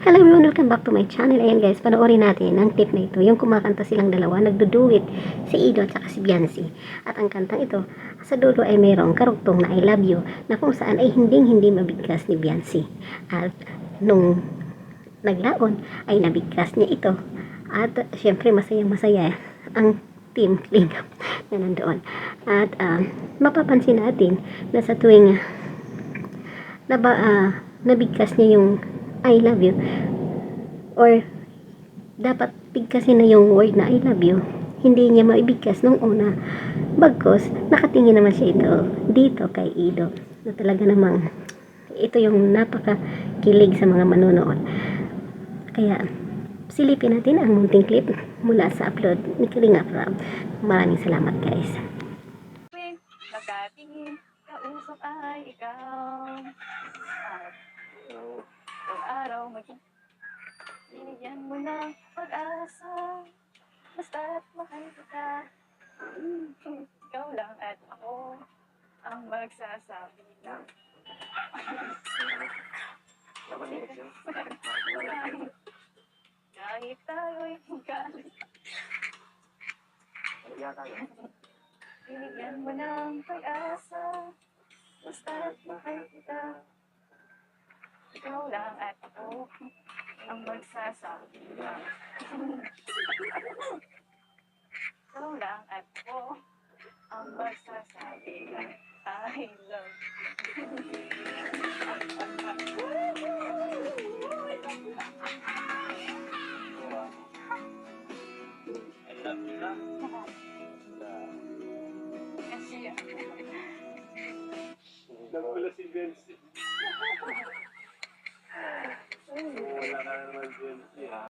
Hello everyone, welcome back to my channel. Ayan guys, panoorin natin ang tip na ito. Yung kumakanta silang dalawa, nagduduet si Ido at saka si Beyonce. At ang kantang ito, sa dulo ay mayroong karugtong na I love you, na kung saan ay hindi mabigkas ni Beyonce. At nung naglaon, ay nabigkas niya ito. At syempre masaya ang team Lingap na nandoon. At mapapansin natin na sa tuwing nabigkas niya yung I love you, or dapat bigkasin na yung word na I love you, hindi niya maibigkas nung una, bagkos nakatingin naman siya dito kay Ido, na talaga namang ito yung napakakilig sa mga manonood. Kaya silipin natin ang munting clip mula sa upload ni Kalinga Prab. Maraming salamat guys. Nakatingin, kausap ay ikaw. At kung araw binigyan mo ng pag-asa. Basta't mahal kita. Ikaw lang at ako ang magsasabi lang. Kahit tayo'y galit. Binigyan mo ng pag-asa. Basta't mahal kita. Ikaw lang at ako ang magsasabi lang. Ikaw lang at ako ang magsasabi lang. I love Kasi Nagpula si Bensi. Wala ka naman Bensi ha.